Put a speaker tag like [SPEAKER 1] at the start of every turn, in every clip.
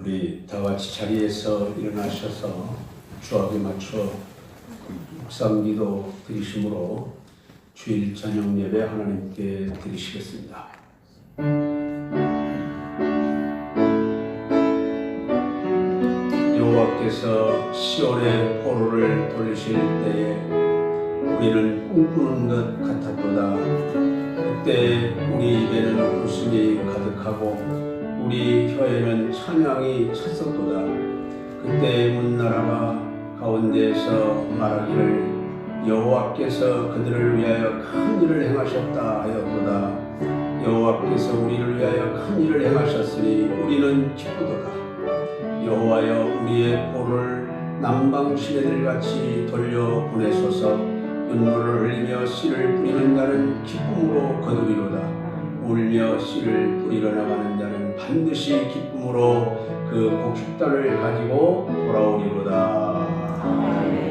[SPEAKER 1] 우리 다 같이 자리에서 일어나셔서 주합에 맞춰 묵상기도 드리심으로 주일 저녁 예배 하나님께 드리시겠습니다. 여호와께서 시온의 포로를 돌리실 때에 우리는 꿈꾸는 것 같았도다. 그때 우리 입에는 웃음이 가득하고 우리 혀에는 찬양이 찼었도다. 그때 문나라가 가운데에서 말하기를 여호와께서 그들을 위하여 큰 일을 행하셨다 하였도다. 여호와께서 우리를 위하여 큰 일을 행하셨으니 우리는 기쁘도다. 여호와여 우리의 포를 남방 시내들같이 돌려 보내소서. 눈물을 흘리며 씨를 뿌리는 자는 기쁨으로 거두리로다. 울며 씨를 뿌리러 나가는 자는 반드시 기쁨으로 그 곡식단을 가지고 돌아오리로다. 아멘.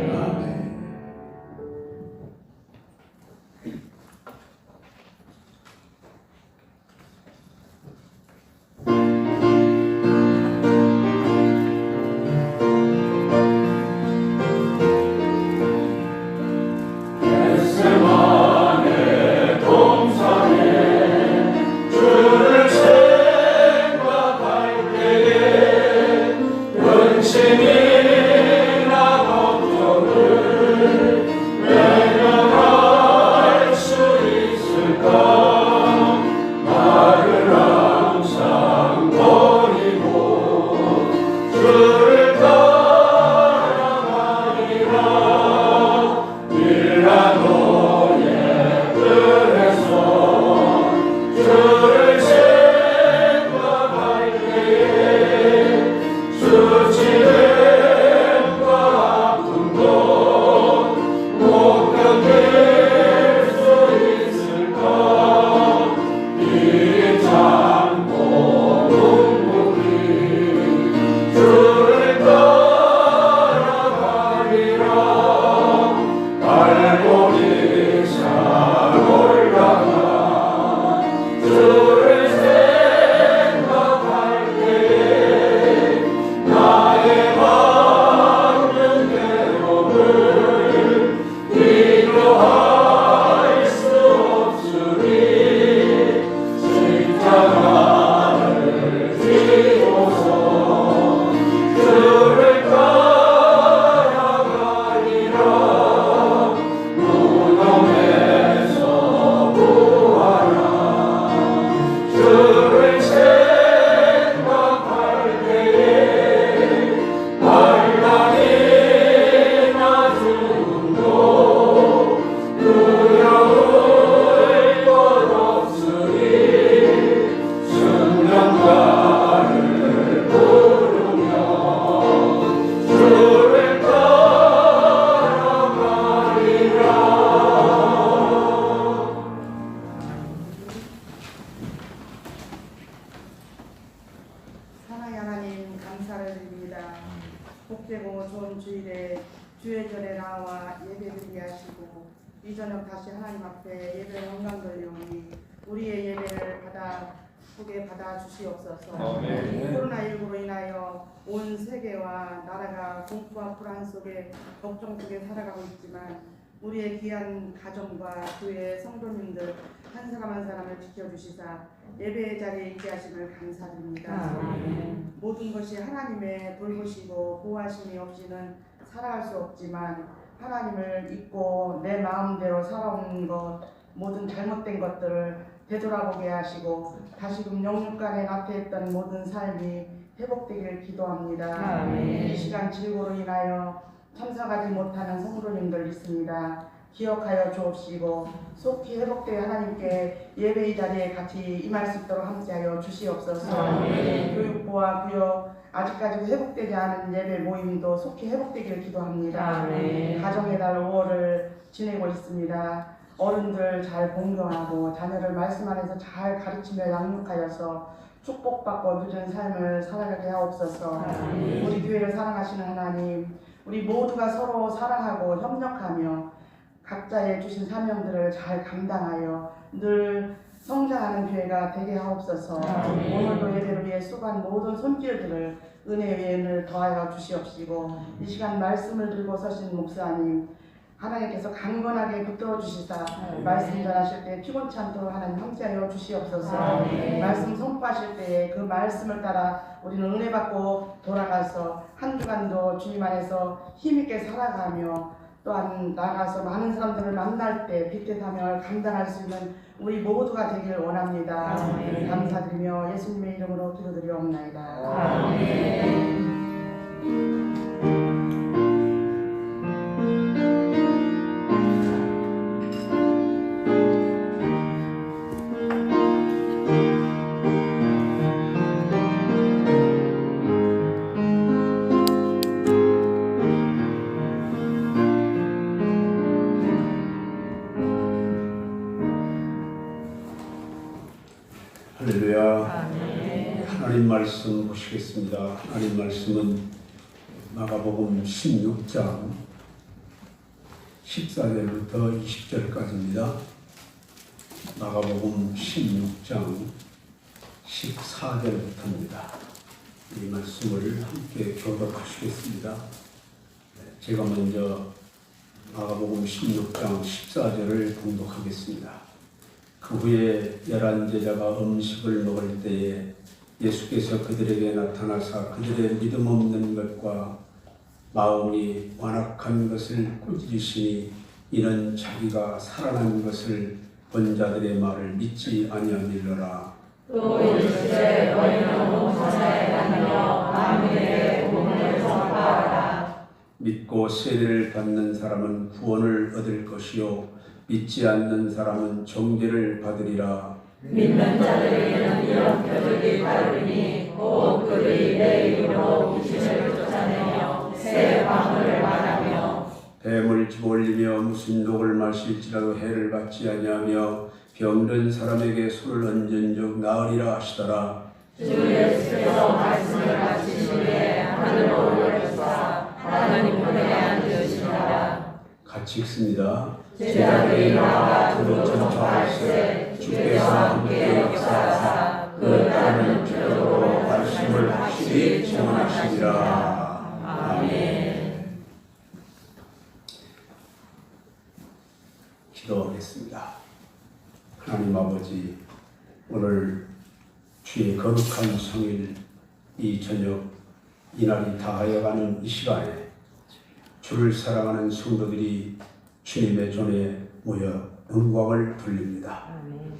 [SPEAKER 2] 복되고 좋은 주일에 주의 전에 나와 예배드리게 하시고 이 저녁 다시 하나님 앞에 예배를 영광 돌리오니 우리의 예배를 크게 받아 주시옵소서. 코로나19로 인하여 온 세계와 나라가 공포와 불안 속에 걱정 속에 살아가고 있지만 우리의 귀한 가정과 교회 성도님들 한 사람 한 사람을 지켜주시사 예배의 자리에 있게 하심을 감사드립니다. 모든 것이 하나님의 돌보시고 보호하심이 없이는 살아갈 수 없지만 하나님을 잊고 내 마음대로 살아온 것 모든 잘못된 것들을 되돌아보게 하시고 다시금 영육간에 나태했던 모든 삶이 회복되길 기도합니다. 이 시간 질고로 인하여 참석하지 못하는 성도님들 있습니다. 기억하여 주옵시고 속히 회복되어 하나님께 예배의 자리에 같이 임할 수 있도록 함께하여 주시옵소서. 교육부와 구역 아직까지 회복되지 않은 예배 모임도 속히 회복되기를 기도합니다. 가정의 달 5월을 지내고 있습니다. 어른들 잘 공경하고 자녀를 말씀 안에서 잘 가르치며 양육하여서 축복받고 누진 삶을 살아가게 하옵소서. 우리 교회를 사랑하시는 하나님, 우리 모두가 서로 사랑하고 협력하며 각자의 주신 사명들을 잘 감당하여 늘 성장하는 교회가 되게 하옵소서. 오늘도 예배를 위해 수고한 모든 손길들을 은혜의 은을 더하여 주시옵시고 이 시간 말씀을 들고 서신 목사님 하나님께서 강건하게 붙들어 주시사 말씀 전하실 때 피곤치 않도록 하나님 함께하여 주시옵소서. 말씀 선포하실 때에 그 말씀을 따라 우리는 은혜 받고 돌아가서 한 주간도 주님 안에서 힘있게 살아가며 또한 나가서 많은 사람들을 만날 때 빛의 사명을 감당할 수 있는 우리 모두가 되길 원합니다. 감사드리며 예수님의 이름으로 기도드리옵나이다.
[SPEAKER 1] 할렐루야. 하나님 말씀 보시겠습니다. 하나님 말씀은 마가복음 16장 14절부터 20절까지입니다. 마가복음 16장 14절부터입니다. 이 말씀을 함께 교독하시겠습니다. 제가 먼저 마가복음 16장 14절을 봉독하겠습니다. 그 후에 11제자가 음식을 먹을 때에 예수께서 그들에게 나타나사 그들의 믿음 없는 것과 마음이 완악한 것을 꾸짖으시니 이는 자기가 살아난 것을 본 자들의 말을 믿지 아니하밀러라.
[SPEAKER 3] 또 이르시되 너희는 온 천하에 다니며 만민에게 복음을 전파하라.
[SPEAKER 1] 믿고 세례를 받는 사람은 구원을 얻을 것이요 믿지 않는 사람은 정죄를 받으리라.
[SPEAKER 3] 믿는 자들에게는 이런 표적이 따르리니 곧 그들이 내 이름으로 귀신을 쫓아내며 새 방언을 말하며
[SPEAKER 1] 뱀을 집어올리며 무슨 독을 마실지라도 해를 받지 아니하며 병든 사람에게 손을 얹은 적 나으리라 하시더라.
[SPEAKER 3] 주 예수께서 말씀을 마치신 후에 하늘로 올려주사 하나님께 앉으시니라.
[SPEAKER 1] 같이 읽습니다.
[SPEAKER 3] 제자들이 나와 두루 전파할세 주께서 함께 역사하사 그 따르는 표적으로 말씀을 확실히 전하시리라. 아멘.
[SPEAKER 1] 기도하겠습니다. 하나님 아버지, 오늘 주의 거룩한 성일 이 저녁 이날이 다하여가는 이 시간에 주를 사랑하는 성도들이 주님의 전에 모여 영광을 돌립니다.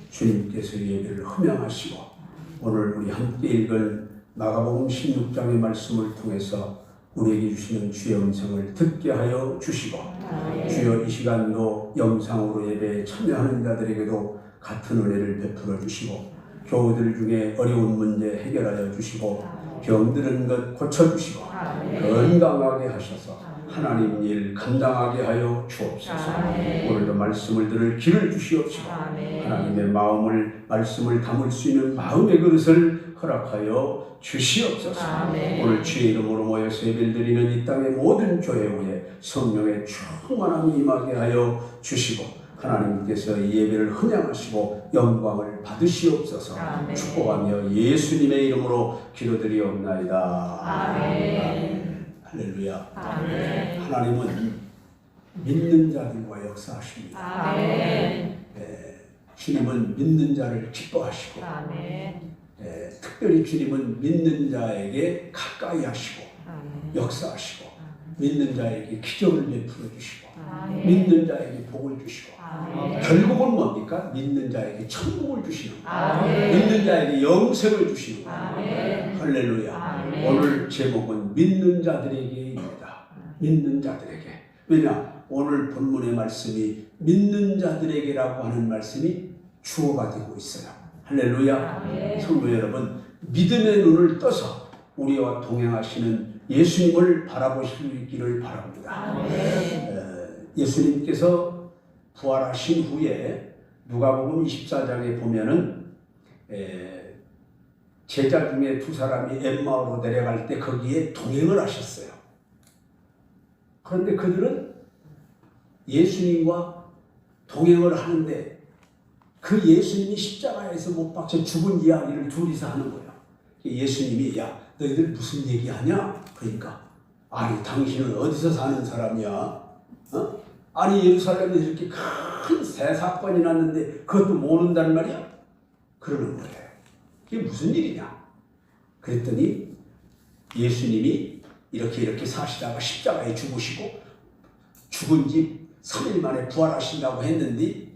[SPEAKER 1] 주님께서 예배를 흠양하시고 오늘 우리 함께 읽은 마가복음 16장의 말씀을 통해서 우리에게 주시는 주의 음성을 듣게 하여 주시고 주여 이 시간도 영상으로 예배에 참여하는 자들에게도 같은 은혜를 베풀어 주시고 교우들 중에 어려운 문제 해결하여 주시고 병드는 것 고쳐주시고 건강하게 하셔서 하나님 일 감당하게 하여 주옵소서. 오늘도 말씀을 들을 길을 주시옵시고 하나님의 마음을 말씀을 담을 수 있는 마음의 그릇을 허락하여 주시옵소서. 오늘 주의 이름으로 모여서 예배를 드리는 이 땅의 모든 교회 위에 성령의 충만함이 임하게 하여 주시고 하나님께서 이 예배를 흠양하시고 영광을 받으시옵소서. 축복하며 예수님의 이름으로 기도드리옵나이다.
[SPEAKER 3] 아멘.
[SPEAKER 1] 할렐루야.
[SPEAKER 3] 아멘.
[SPEAKER 1] 하나님은 믿는 자들과 역사하십니다.
[SPEAKER 3] 아멘.
[SPEAKER 1] 주님은 믿는 자를 기뻐하시고
[SPEAKER 3] 아멘.
[SPEAKER 1] 특별히 주님은 믿는 자에게 가까이 하시고 역사하시고 믿는 자에게 기적을 베풀어 주시고 믿는 자에게 복을 주시고 결국은 뭡니까? 믿는 자에게 천국을 주시는 믿는 자에게 영생을 주시는 할렐루야. 오늘 제목은 믿는 자들에게입니다. 믿는 자들에게. 왜냐? 오늘 본문의 말씀이 믿는 자들에게라고 하는 말씀이 주어가 되고 있어요. 할렐루야. 성도 여러분, 믿음의 눈을 떠서 우리와 동행하시는 예수님을 바라보시기를 바랍니다. 예수님께서 부활하신 후에 누가복음 24장에 보면은 제자 중에 두 사람이 엠마오로 내려갈 때 거기에 동행을 하셨어요. 그런데 그들은 예수님과 동행을 하는데 그 예수님이 십자가에서 못 박혀 죽은 이야기를 둘이서 하는 거야. 예수님이 야 너희들 무슨 얘기하냐? 그러니까 아니 당신은 어디서 사는 사람이야? 어? 아니 예루살렘에서 이렇게 큰 새 사건이 났는데 그것도 모른단 말이야? 그러는 거예요. 이게 무슨 일이냐? 그랬더니 예수님이 이렇게 사시다가 십자가에 죽으시고 죽은 지 3일 만에 부활하신다고 했는데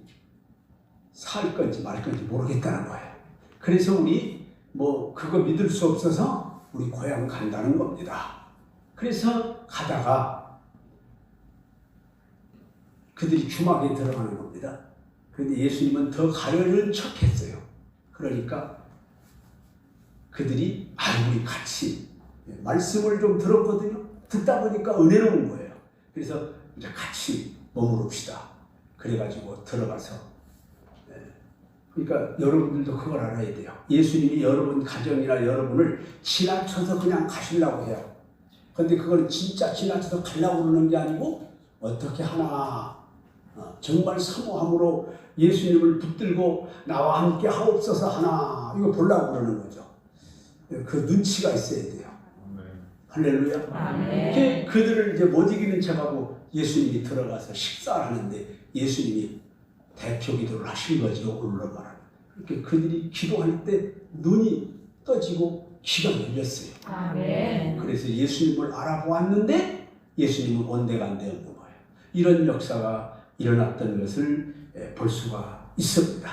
[SPEAKER 1] 살 건지 말 건지 모르겠다는 거예요. 그래서 우리 뭐 그거 믿을 수 없어서 우리 고향 간다는 겁니다. 그래서 가다가 그들이 주막에 들어가는 겁니다. 그런데 예수님은 더 가려는 척 했어요. 그러니까 그들이 우리 같이 말씀을 좀 들었거든요. 듣다 보니까 은혜로운 거예요. 그래서 이제 같이 머무릅시다. 그래가지고 들어가서 그러니까 여러분들도 그걸 알아야 돼요. 예수님이 여러분 가정이나 여러분을 지나쳐서 그냥 가시려고 해요. 그런데 그걸 진짜 지나쳐서 가려고 그러는 게 아니고 어떻게 하나 정말 사모함으로 예수님을 붙들고 나와 함께 하옵소서 하나 이거 보려고 그러는 거죠. 그 눈치가 있어야 돼요. 할렐루야.
[SPEAKER 3] 아멘.
[SPEAKER 1] 그들을 이제 못 이기는 척하고 예수님이 들어가서 식사를 하는데 예수님이 대표 기도를 하신 거죠. 올라가라. 이렇게 그들이 기도할 때 눈이 떠지고 귀가 열렸어요.
[SPEAKER 3] 아멘.
[SPEAKER 1] 그래서 예수님을 알아보았는데 예수님은 온데간데 없는 거예요. 이런 역사가 일어났던 것을 볼 수가 있습니다.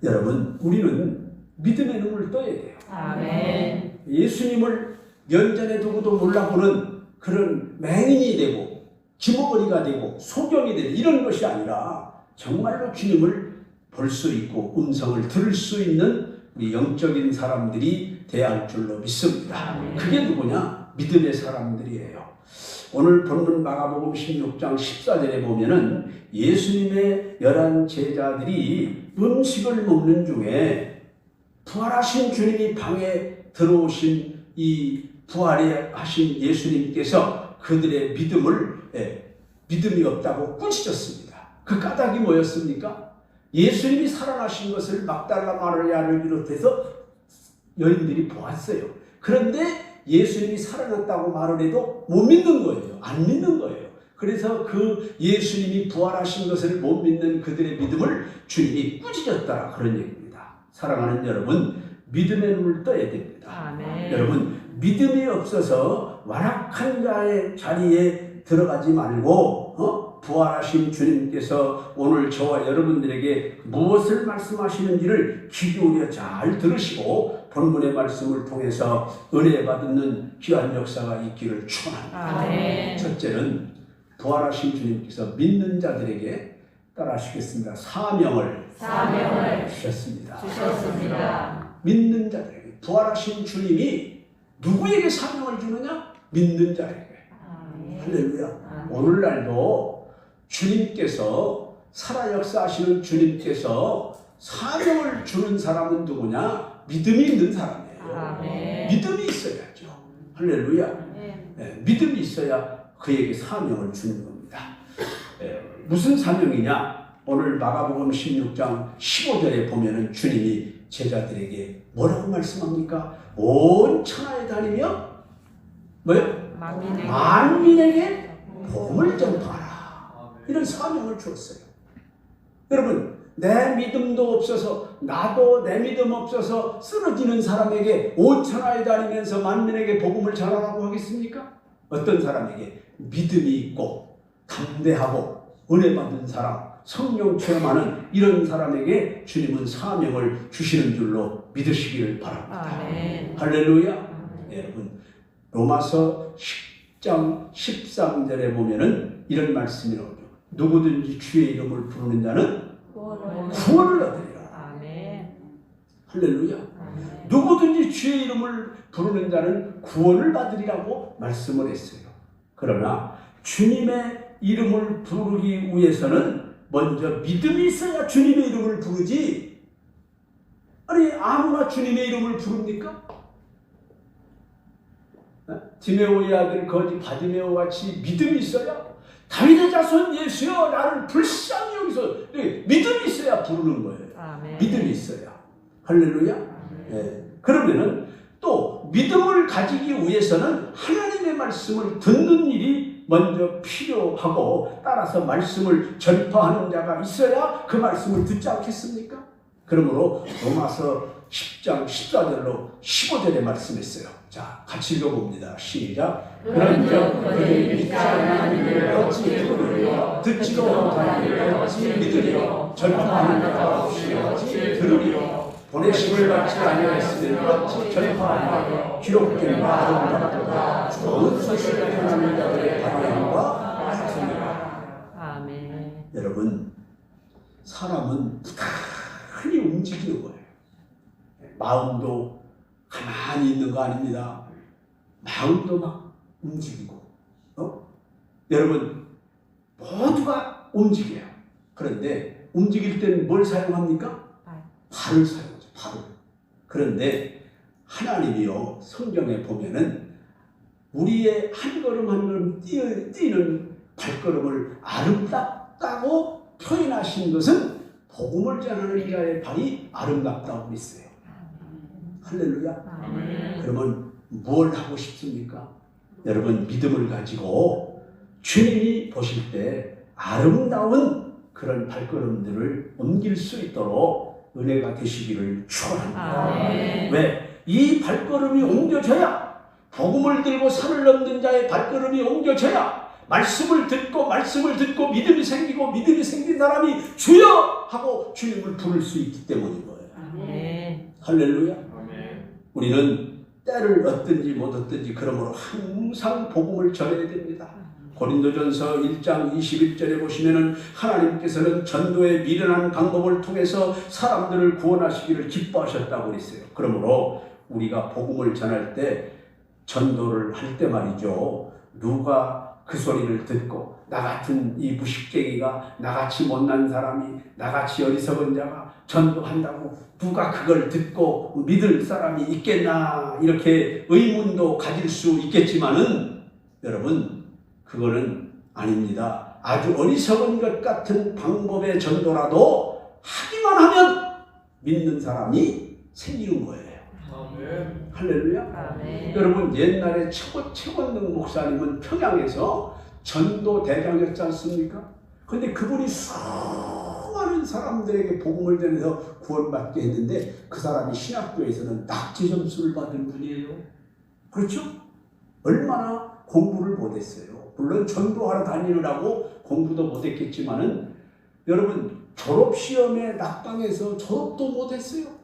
[SPEAKER 1] 여러분, 우리는 믿음의 눈을 떠야 돼요.
[SPEAKER 3] 아멘.
[SPEAKER 1] 예수님을 면전에 두고도 몰라보는 그런 맹인이 되고 기모거리가 되고 소경이 되는 이런 것이 아니라 정말로 주님을 볼 수 있고 음성을 들을 수 있는 우리 영적인 사람들이 돼야 할 줄로 믿습니다.
[SPEAKER 3] 아멘.
[SPEAKER 1] 그게 누구냐? 믿음의 사람들이에요. 오늘 본문 마가복음 16장 14절에 보면은 예수님의 11 제자들이 음식을 먹는 중에 부활하신 주님이 방에 들어오신 이 부활하신 예수님께서 그들의 믿음이 없다고 꾸짖었습니다. 그 까닭이 뭐였습니까? 예수님이 살아나신 것을 막달라 마리아를 비롯해서 여인들이 보았어요. 그런데 예수님이 살아났다고 말을 해도 못 믿는 거예요. 안 믿는 거예요. 그래서 그 예수님이 부활하신 것을 못 믿는 그들의 믿음을 주님이 꾸짖었다 그런 얘기입니다. 사랑하는 여러분, 믿음의 눈을 떠야 됩니다.
[SPEAKER 3] 아멘.
[SPEAKER 1] 여러분, 믿음이 없어서 완악한 자의 자리에 들어가지 말고 부활하신 주님께서 오늘 저와 여러분들에게 무엇을 말씀하시는지를 귀 기울여 잘 들으시고 본문의 말씀을 통해서 은혜 받는 귀한 역사가 있기를 축원합니다.
[SPEAKER 3] 아멘.
[SPEAKER 1] 첫째는 부활하신 주님께서 믿는 자들에게 따라하시겠습니다. 사명을 주셨습니다. 믿는 자들에게 부활하신 주님이 누구에게 사명을 주느냐? 믿는 자에게. 할렐루야. 오늘날도 주님께서 살아 역사하시는 주님께서 사명을 주는 사람은 누구냐? 믿음이 있는 사람이에요.
[SPEAKER 3] 아멘.
[SPEAKER 1] 믿음이 있어야죠. 할렐루야. 믿음이 있어야 그에게 사명을 주는 겁니다. 무슨 사명이냐? 오늘 마가복음 16장 15절에 보면은 주님이 제자들에게 뭐라고 말씀합니까? 온 천하에 다니며 뭐요? 만민에게 복음을 전파하라. 이런 사명을 주었어요. 여러분, 내 믿음도 없어서 나도 내 믿음 없어서 쓰러지는 사람에게 온 천하에 다니면서 만민에게 복음을 전하라고 하겠습니까? 어떤 사람에게 믿음이 있고 담대하고 은혜 받은 사람, 성령 체험하는 이런 사람에게 주님은 사명을 주시는 줄로 믿으시기를 바랍니다.
[SPEAKER 3] 아멘.
[SPEAKER 1] 할렐루야. 여러분, 로마서 10장 13절에 보면은 이런 말씀이 나오죠. 누구든지 주의 이름을 부르는 자는 구원을 얻으리라.
[SPEAKER 3] 아멘.
[SPEAKER 1] 할렐루야.
[SPEAKER 3] 아멘.
[SPEAKER 1] 누구든지 주의 이름을 부르는 자는 구원을 받으리라고 말씀을 했어요. 그러나 주님의 이름을 부르기 위해서는 먼저 믿음이 있어야 주님의 이름을 부르지. 아니 아무나 주님의 이름을 부릅니까? 디메오의 아들 거지 바디메오 같이 믿음이 있어야 다윗의 자손 예수여 나를 불쌍히 여기서 믿음이 있어야 부르는 거예요.
[SPEAKER 3] 아멘.
[SPEAKER 1] 믿음이 있어야. 할렐루야. 예. 그러면은 또 믿음을 가지기 위해서는 하나님의 말씀을 듣는 일이 먼저 필요하고, 따라서 말씀을 전파하는 자가 있어야 그 말씀을 듣지 않겠습니까? 그러므로 로마서 10장 14절로 15절에 말씀했어요. 자, 같이 읽어봅니다. 시작.
[SPEAKER 3] 그런즉 그들이 믿지 않는 이를 어찌 들으리요? 듣지도 못하는 이를 어찌 믿으리요? 전파하는 자가 없이 어찌 들으리요?
[SPEAKER 1] 보내심을 받지 아니하였으니 어찌 전파하리요? 기록된 바 아름답도다 좋은 소식을 전하는 자들의 반응과 같으니라.
[SPEAKER 3] 아멘.
[SPEAKER 1] 여러분, 사람은 부단히 움직이는 거예요. 마음도 가만히 있는 거 아닙니다. 마음도 막 움직이고, 여러분 모두가 움직여요. 그런데 움직일 때는 뭘 사용합니까? 발을 사용하죠. 발을. 그런데 하나님이요, 성경에 보면은 우리의 한 걸음 한 걸음 뛰는 발걸음을 아름답다고 표현하신 것은 복음을 전하는 자의 발이 아름답다고 했어요. 할렐루야.
[SPEAKER 3] 아멘.
[SPEAKER 1] 그러면 뭘 하고 싶습니까? 여러분, 믿음을 가지고 주님이 보실 때 아름다운 그런 발걸음들을 옮길 수 있도록 은혜가 되시기를 축원합니다.
[SPEAKER 3] 아멘.
[SPEAKER 1] 왜? 이 발걸음이 옮겨져야, 복음을 들고 산을 넘는 자의 발걸음이 옮겨져야 말씀을 듣고 믿음이 생기고, 믿음이 생긴 사람이 주여 하고 주님을 부를 수 있기 때문인 거예요.
[SPEAKER 3] 아멘.
[SPEAKER 1] 할렐루야.
[SPEAKER 4] 아멘.
[SPEAKER 1] 우리는 때를 얻든지 못 얻든지 그러므로 항상 복음을 전해야 됩니다. 고린도전서 1장 21절에 보시면은 하나님께서는 전도에 미련한 방법을 통해서 사람들을 구원하시기를 기뻐하셨다고 그랬어요. 그러므로 우리가 복음을 전할 때, 전도를 할 때 말이죠, 누가 그 소리를 듣고 나 같은 이 무식쟁이가, 나같이 못난 사람이, 나같이 어리석은 자가 전도한다고 누가 그걸 듣고 믿을 사람이 있겠나, 이렇게 의문도 가질 수 있겠지만은 여러분, 그거는 아닙니다. 아주 어리석은 것 같은 방법의 전도라도 하기만 하면 믿는 사람이 생기는 거예요.
[SPEAKER 4] 아멘.
[SPEAKER 1] 할렐루야.
[SPEAKER 3] 아멘.
[SPEAKER 1] 여러분, 옛날에 최권능 목사님은 평양에서 전도 대장이었지 않습니까? 근데 그분이 수많은 사람들에게 복음을 전해서 구원받게 했는데, 그 사람이 신학교에서는 낙제 점수를 받은 분이에요. 그렇죠? 얼마나 공부를 못했어요. 물론 전도하러 다니느라고 공부도 못했겠지만은, 여러분, 졸업시험에 낙방해서 졸업도 못했어요.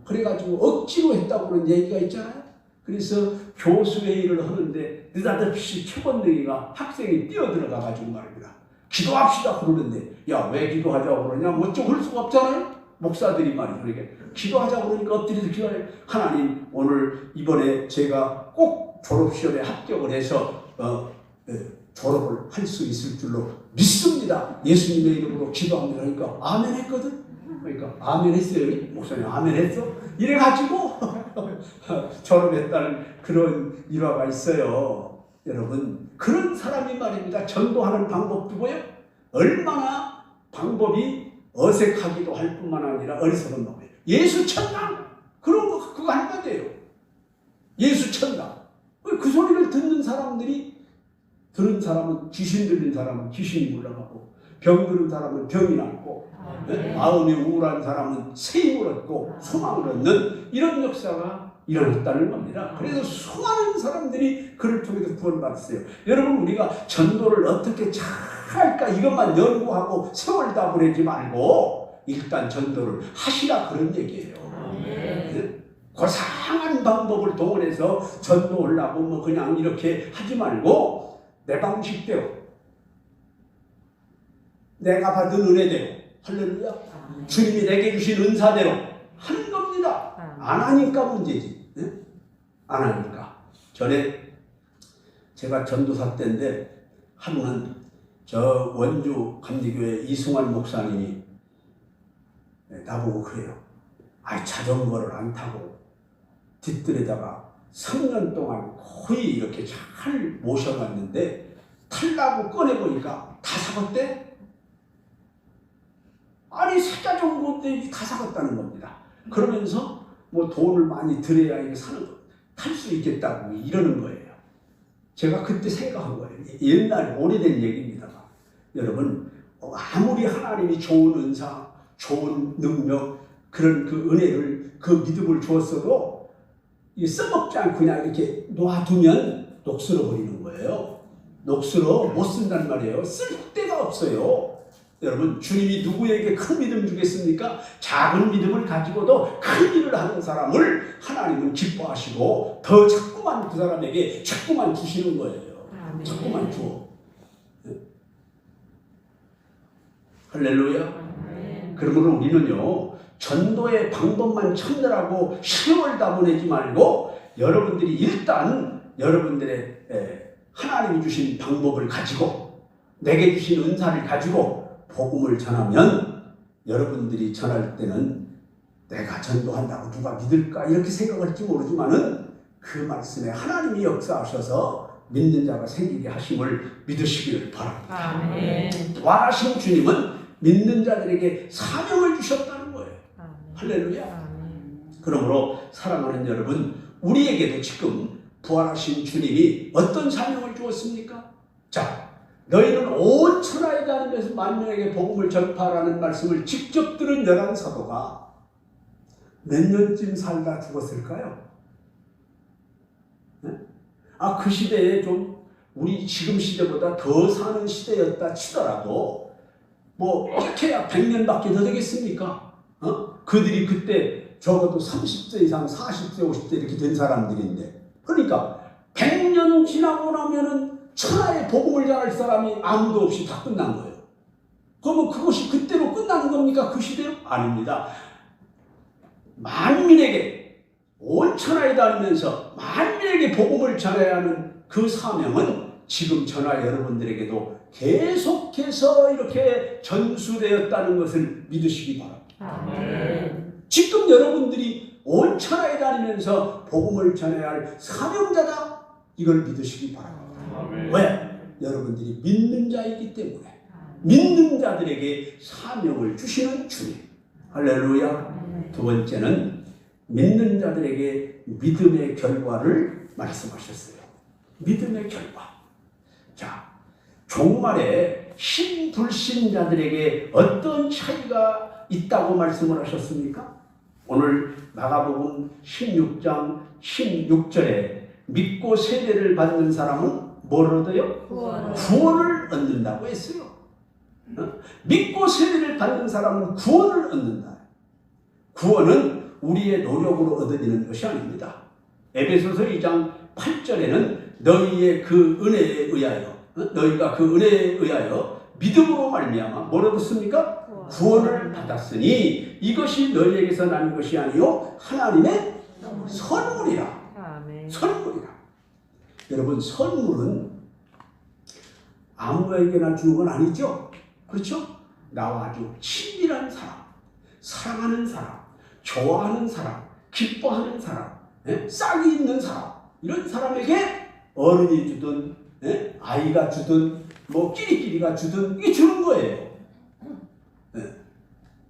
[SPEAKER 1] 그래가지고 억지로 했다고 그런 얘기가 있잖아요. 그래서 교수회의를 하는데 느닷없이 최권능이가 학생이 뛰어들어가가지고 말입니다. 기도합시다 그러는데, 야, 왜 기도하자고 그러냐? 뭐 좀 할 수가 없잖아요. 목사들이 말이죠. 그러니까 기도하자고 그러니까 엎드려서 기도해. 하나님, 오늘 이번에 제가 꼭 졸업시험에 합격을 해서 졸업을 할 수 있을 줄로 믿습니다. 예수님의 이름으로 기도합니다. 그러니까 아멘 했거든. 그러니까 아멘 했어요. 목사님 아멘 했어? 이래가지고 졸업했다는 그런 일화가 있어요. 여러분, 그런 사람이 말입니다. 전도하는 방법도 뭐예요? 얼마나 방법이 어색하기도 할 뿐만 아니라 어리석은 놈이에요. 예수 천당! 그런 거, 그거 할 거예요. 예수 천당. 그 소리를 듣는 사람들이, 들은 사람은, 귀신 들린 사람은 귀신이 물러가고, 병 들은 사람은 병이 낫고, 마음이 우울한 사람은 새 힘을 얻고 소망을 얻는 이런 역사가 일어났다는 겁니다. 그래서 수많은 사람들이 그를 통해서 구원받았어요. 여러분, 우리가 전도를 어떻게 잘 할까 이것만 연구하고 세월 다 보내지 말고 일단 전도를 하시라, 그런 얘기예요. 고상한 방법을 동원해서 전도하려고 뭐 그냥 이렇게 하지 말고 내 방식대로, 내가 받은 은혜대로, 할렐루야, 주님이 내게 주신 은사대로 하는 겁니다. 안 하니까 문제지. 네? 안 하니까. 전에 제가 전도사 때인데 하루는 저 원주 감리교회 이승환 목사님이 나보고 그래요. 아이, 자전거를 안 타고 뒷뜰에다가 3년 동안 거의 이렇게 잘 모셔갔는데 탈라고 꺼내보니까 다 사갔대? 아니 새 자전거 때 다 사갔다는 겁니다. 그러면서 뭐 돈을 많이 들여야 이게 탈 수 있겠다고 이러는 거예요. 제가 그때 생각한 거예요. 옛날 오래된 얘기입니다만 여러분 아무리 하나님이 좋은 은사, 좋은 능력, 그런 그 은혜를 그 믿음을 주었어도 써먹지 않고 그냥 이렇게 놔두면 녹슬어 버리는 거예요. 녹슬어 못 쓴단 말이에요. 쓸 데가 없어요. 여러분 주님이 누구에게 큰 믿음 주겠습니까? 작은 믿음을 가지고도 큰 일을 하는 사람을 하나님은 기뻐하시고 더 자꾸만 그 사람에게 자꾸만 주시는 거예요. 자꾸만 줘. 할렐루야. 그러므로 우리는요 전도의 방법만 찾느라고 시험을 다 보내지 말고 여러분들이 일단 여러분들의 하나님이 주신 방법을 가지고 내게 주신 은사를 가지고 복음을 전하면 여러분들이 전할 때는 내가 전도한다고 누가 믿을까 이렇게 생각할지 모르지만은 그 말씀에 하나님이 역사하셔서 믿는 자가 생기게 하심을 믿으시기를 바랍니다.
[SPEAKER 3] 아멘.
[SPEAKER 1] 부활하신 주님은 믿는 자들에게 사명을 주셨다는 거예요.
[SPEAKER 3] 아멘.
[SPEAKER 1] 할렐루야.
[SPEAKER 3] 아멘.
[SPEAKER 1] 그러므로 사랑하는 여러분, 우리에게도 지금 부활하신 주님이 어떤 사명을 주었습니까? 자, 너희는 온 천하에 다니면서 만명에게 복음을 전파하라는 말씀을 직접 들은 열한 사도가 몇 년쯤 살다 죽었을까요? 네? 그 시대에 좀 우리 지금 시대보다 더 사는 시대였다 치더라도 뭐 어떻게야 100년밖에 더 되겠습니까? 그들이 그때 적어도 30세 이상 40세 50세 이렇게 된 사람들인데 그러니까 100년 지나고 나면은 천하에 복음을 전할 사람이 아무도 없이 다 끝난 거예요. 그러면 그것이 그때로 끝나는 겁니까? 그 시대로? 아닙니다. 만민에게 온 천하에 다니면서 만민에게 복음을 전해야 하는 그 사명은 지금 저나 여러분들에게도 계속해서 이렇게 전수되었다는 것을 믿으시기 바랍니다.
[SPEAKER 3] 아멘.
[SPEAKER 1] 지금 여러분들이 온 천하에 다니면서 복음을 전해야 할 사명자다 이걸 믿으시기 바랍니다.
[SPEAKER 4] 아멘.
[SPEAKER 1] 왜? 여러분들이 믿는 자이기 때문에 믿는 자들에게 사명을 주시는 주님. 할렐루야. 두 번째는 믿는 자들에게 믿음의 결과를 말씀하셨어요. 믿음의 결과. 자, 종말에 신불신자들에게 어떤 차이가 있다고 말씀을 하셨습니까? 오늘 마가복음 16장 16절에 믿고 세례를 받는 사람은 뭘 얻어요? 구원을 얻는다고 했어요. 믿고 세례를 받는 사람은 구원을 얻는다. 구원은 우리의 노력으로 얻어지는 것이 아닙니다. 에베소서 2장 8절에는 너희의 그 은혜에 의하여 너희가 그 은혜에 의하여 믿음으로 말미암아 뭘 얻었습니까? 구원을 받았으니 이것이 너희에게서 난 것이 아니요 하나님의 선물이라.
[SPEAKER 3] 아멘.
[SPEAKER 1] 선물이라. 여러분 선물은 아무에게나 주는 건 아니죠. 그렇죠? 나와 아주 친밀한 사람, 사랑하는 사람, 좋아하는 사람, 기뻐하는 사람, 싹이 있는 사람 이런 사람에게 어른이 주든 아이가 주든 뭐 끼리끼리가 주든 이게 주는 거예요.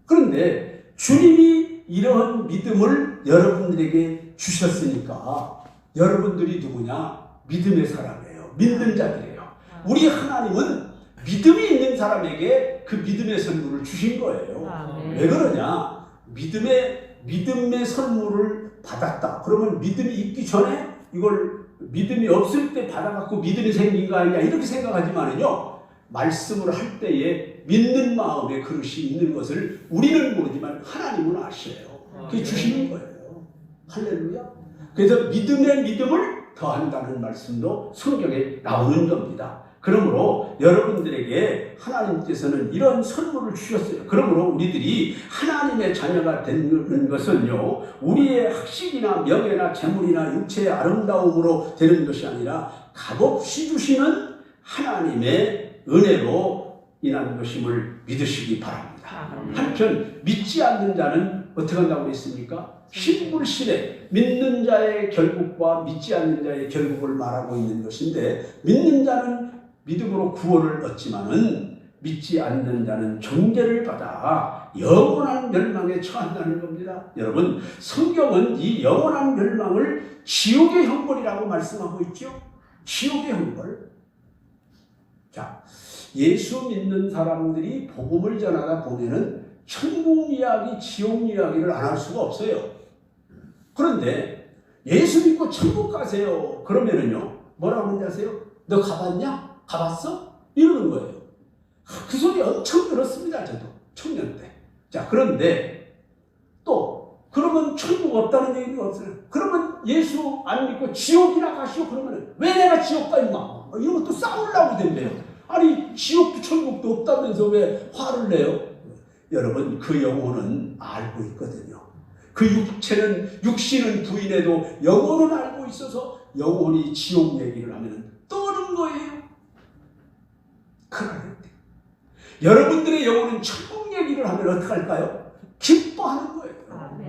[SPEAKER 1] 그런데 주님이 이러한 믿음을 여러분들에게 주셨으니까 여러분들이 누구냐? 믿음의 사람이에요. 믿는 자들이에요. 우리 하나님은 믿음이 있는 사람에게 그 믿음의 선물을 주신 거예요. 왜 그러냐? 믿음의 선물을 받았다. 그러면 믿음이 있기 전에 이걸 믿음이 없을 때 받아갖고 믿음이 생긴 거 아니냐 이렇게 생각하지만은요. 말씀을 할 때에 믿는 마음의 그릇이 있는 것을 우리는 모르지만 하나님은 아셔요. 그게 주시는 거예요. 할렐루야. 그래서 믿음의 믿음을 더한다는 말씀도 성경에 나오는 겁니다. 그러므로 여러분들에게 하나님께서는 이런 선물을 주셨어요. 그러므로 우리들이 하나님의 자녀가 되는 것은요, 우리의 학식이나 명예나 재물이나 육체의 아름다움으로 되는 것이 아니라 값없이 주시는 하나님의 은혜로 인한 것임을 믿으시기 바랍니다. 한편 믿지 않는 자는 어떻게 한다고 했습니까? 신불신의 믿는 자의 결국과 믿지 않는 자의 결국을 말하고 있는 것인데 믿는 자는 믿음으로 구원을 얻지만은 믿지 않는 자는 정죄를 받아 영원한 멸망에 처한다는 겁니다. 여러분, 성경은 이 영원한 멸망을 지옥의 형벌이라고 말씀하고 있죠. 지옥의 형벌. 자, 예수 믿는 사람들이 복음을 전하다 보면은 천국 이야기, 지옥 이야기를 안 할 수가 없어요. 그런데 예수 믿고 천국 가세요. 그러면은요, 뭐라고 하는지 아세요? 너 가봤냐? 가봤어? 이러는 거예요. 그 소리 엄청 들었습니다. 저도 청년 때. 자, 그런데 또 그러면 천국 없다는 얘기가 없어요. 그러면 예수 안 믿고 지옥이나 가시오. 그러면 왜 내가 지옥 가 임마? 이런 것도 싸우려고 된대요. 아니 지옥도 천국도 없다면서 왜 화를 내요? 여러분, 그 영혼은 알고 있거든요. 그 육신은 부인해도 영혼은 알고 있어서 영혼이 지옥 얘기를 하면 떠는 거예요. 그러는데 여러분들의 영혼은 천국 얘기를 하면 어떡할까요? 기뻐하는 거예요.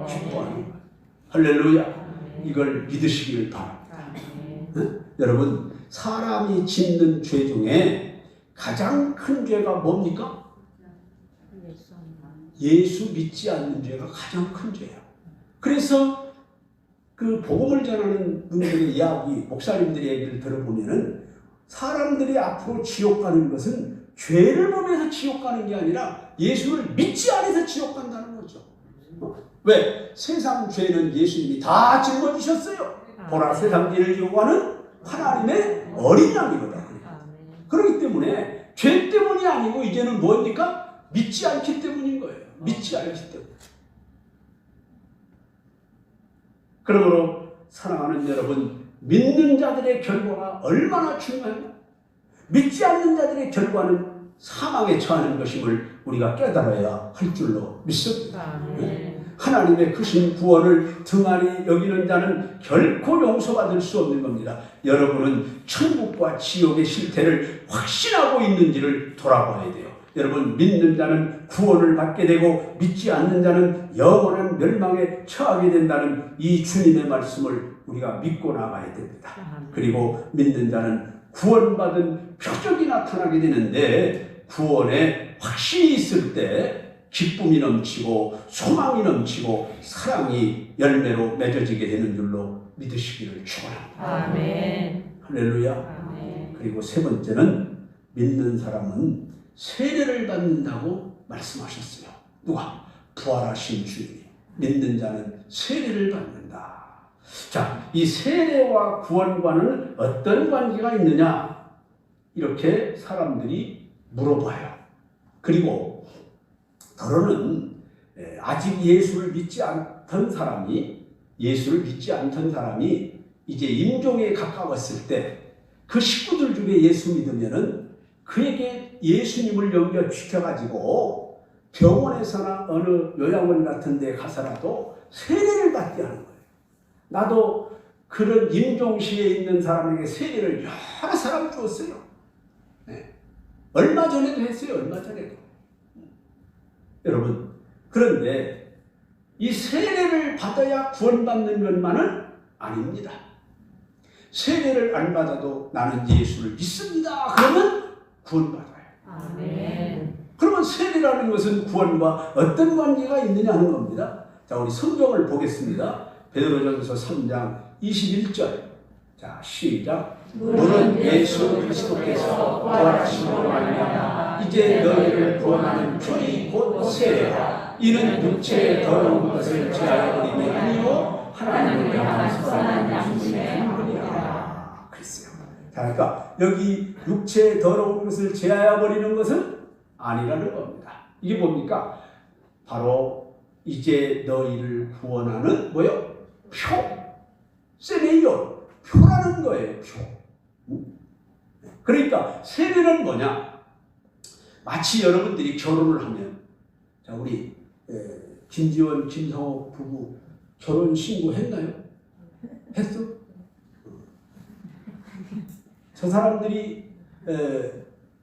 [SPEAKER 1] 기뻐하는 거예요. 할렐루야. 이걸 믿으시길 바랍니다. 여러분, 사람이 짓는 죄 중에 가장 큰 죄가 뭡니까? 예수 믿지 않는 죄가 가장 큰 죄예요. 그래서 그 복음을 전하는 분들의 이야기, 목사님들의 얘기를 들어보면은 사람들이 앞으로 지옥 가는 것은 죄를 범해서 지옥 가는 게 아니라 예수를 믿지 않아서 지옥 간다는 거죠. 왜? 세상 죄는 예수님이 다 짊어지셨어요. 보라, 세상 죄를 지고가는 하나님의 어린 양이거든. 그렇기 때문에 죄 때문이 아니고 이제는 뭡니까? 믿지 않기 때문인 거예요. 믿지 않기 때문에. 그러므로 사랑하는 여러분, 믿는 자들의 결과가 얼마나 중요한가? 믿지 않는 자들의 결과는 사망에 처하는 것임을 우리가 깨달아야 할 줄로 믿습니다. 하나님의 크신 구원을 등한히 여기는 자는 결코 용서받을 수 없는 겁니다. 여러분은 천국과 지옥의 실태를 확신하고 있는지를 돌아봐야 돼요. 여러분, 믿는 자는 구원을 받게 되고 믿지 않는 자는 영원한 멸망에 처하게 된다는 이 주님의 말씀을 우리가 믿고 나가야 됩니다. 그리고 믿는 자는 구원받은 표적이 나타나게 되는데 구원에 확신이 있을 때 기쁨이 넘치고 소망이 넘치고 사랑이 열매로 맺어지게 되는 줄로 믿으시기를 축원합니다.
[SPEAKER 3] 아멘.
[SPEAKER 1] 할렐루야.
[SPEAKER 3] 아멘.
[SPEAKER 1] 그리고 세 번째는 믿는 사람은 세례를 받는다고 말씀하셨어요. 누가? 부활하신 주님이. 믿는 자는 세례를 받는다. 자, 이 세례와 구원과는 어떤 관계가 있느냐? 이렇게 사람들이 물어봐요. 그리고 더러는 아직 예수를 믿지 않던 사람이 이제 임종에 가까웠을 때 그 식구들 중에 예수 믿으면은 그에게 예수님을 연결시켜가지고 병원에서나 어느 요양원 같은 데 가서라도 세례를 받게 하는 거예요. 나도 그런 임종시에 있는 사람에게 세례를 여러 사람 주었어요. 네. 얼마 전에도 했어요. 얼마 전에도. 여러분, 그런데 이 세례를 받아야 구원받는 것만은 아닙니다. 세례를 안 받아도 나는 예수를 믿습니다. 그러면 구원받아요.
[SPEAKER 3] 아멘.
[SPEAKER 1] 그러면 세례라는 것은 구원과 어떤 관계가 있느냐 하는 겁니다. 자, 우리 성경을 보겠습니다. 베드로전서 3장 21절. 자, 시작. 너는 예수 그리스도께서 부활하심으로 말미암아 이제 너희를 구원하는 표이 곧 세례라. 이는 육체의 더러운 것을 제하여 버림이 아니요 하나님을 향한 선한 양심의 행함이라. 그랬어요. 자, 그러니까 여기 육체의 더러운 것을 제하여 버리는 것은 아니라는 겁니다. 이게 뭡니까? 바로 이제 너희를 구원하는 뭐요? 표. 세례요. 표라는 거예요. 표. 그러니까 세례는 뭐냐? 마치 여러분들이 결혼을 하면, 자, 우리 김지원, 김성호 부부 결혼 신고했나요? 했어? 저 사람들이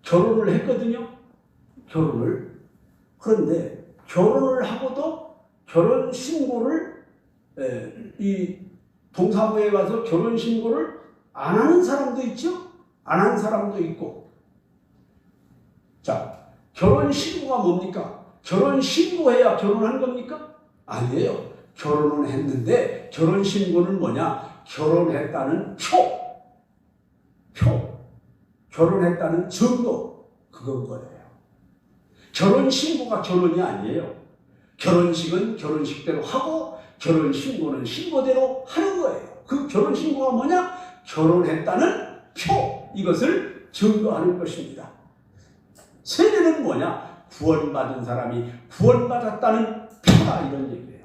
[SPEAKER 1] 결혼을 했거든요. 결혼을. 그런데 결혼을 하고도 결혼 신고를 이 동사무에 가서 결혼 신고를 안 하는 사람도 있죠. 안 하는 사람도 있고. 자, 결혼 신고가 뭡니까? 결혼 신고해야 결혼한 겁니까? 아니에요. 결혼은 했는데 결혼 신고는 뭐냐? 결혼했다는 표. 결혼했다는 증거. 그건 거예요. 결혼 신고가 결혼이 아니에요. 결혼식은 결혼식대로 하고 결혼 신고는 신고대로 하는 거예요. 그 결혼 신고가 뭐냐? 결혼했다는 표. 이것을 증거하는 것입니다. 세례는 뭐냐? 구원받은 사람이 구원받았다는 표다, 이런 얘기예요.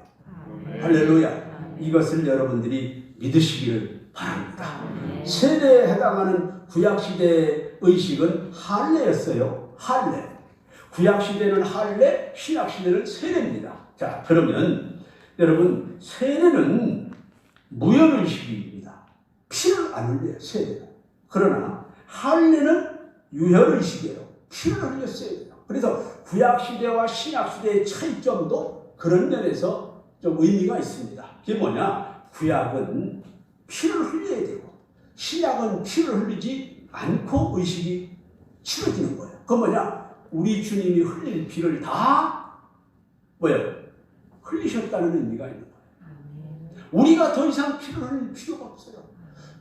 [SPEAKER 1] 할렐루야. 이것을 여러분들이 믿으시기를 바랍니다. 세례에 해당하는 구약시대의 의식은 할례였어요. 할례. 구약시대는 할례, 신약시대는 세례입니다. 자, 그러면 여러분, 세례는 무혈의식입니다. 피를 안 흘려요, 세례는. 그러나 할례는 유혈의식이에요. 피를 흘렸어야 돼요. 그래서 구약시대와 신약시대의 차이점도 그런 면에서 좀 의미가 있습니다. 그게 뭐냐? 구약은 피를 흘려야 되고 신약은 피를 흘리지 않고 의식이 치러지는 거예요. 그건 뭐냐? 우리 주님이 흘릴 피를 다 흘리셨다는 의미가 있는 거예요. 우리가 더 이상 피를 흘릴 필요가 없어요.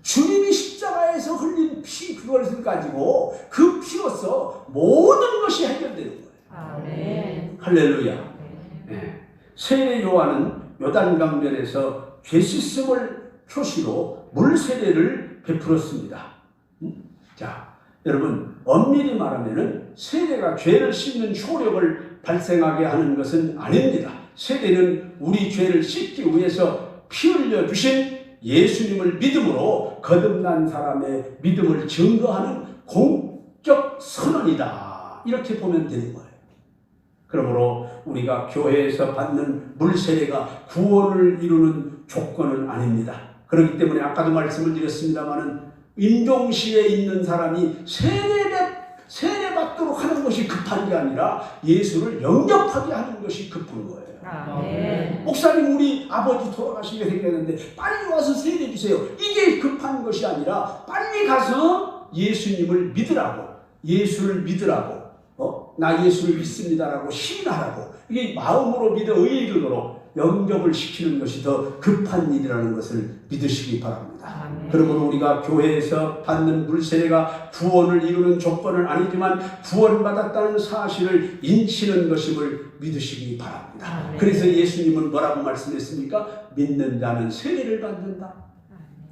[SPEAKER 1] 주님이 십자가에서 흘린 피, 그것을 가지고 그 피로서 모든 것이 해결되는 거예요.
[SPEAKER 3] 아멘.
[SPEAKER 1] 할렐루야. 네. 세례 요한은 요단강변에서 죄 씻음을 표시로 물 세례를 베풀었습니다. 자, 여러분, 엄밀히 말하면은 세례가 죄를 씻는 효력을 발생하게 하는 것은 아닙니다. 세례는 우리 죄를 씻기 위해서 피 흘려 주신 예수님을 믿음으로 거듭난 사람의 믿음을 증거하는 공적 선언이다. 이렇게 보면 되는 거예요. 그러므로 우리가 교회에서 받는 물세례가 구원을 이루는 조건은 아닙니다. 그렇기 때문에 아까도 말씀을 드렸습니다마는 임종시에 있는 사람이 세례받도록 하는 것이 급한 게 아니라 예수를 영접하게 하는 것이 급한 거예요.
[SPEAKER 3] 아멘.
[SPEAKER 1] 목사님, 우리 아버지 돌아가시게 생겼는데 빨리 와서 세례 주세요. 이게 급한 것이 아니라 빨리 가서 예수님을 믿으라고, 예수를 믿으라고, 나 예수를 믿습니다라고 시인하라고, 이게 마음으로 믿어 의에 이르도록 영접을 시키는 것이 더 급한 일이라는 것을 믿으시기 바랍니다.
[SPEAKER 3] 아멘.
[SPEAKER 1] 그러므로 우리가 교회에서 받는 물세례가 구원을 이루는 조건은 아니지만 구원받았다는 사실을 인치는 것임을 믿으시기 바랍니다.
[SPEAKER 3] 아멘.
[SPEAKER 1] 그래서 예수님은 뭐라고 말씀했습니까? 믿는 자는 세례를 받는다.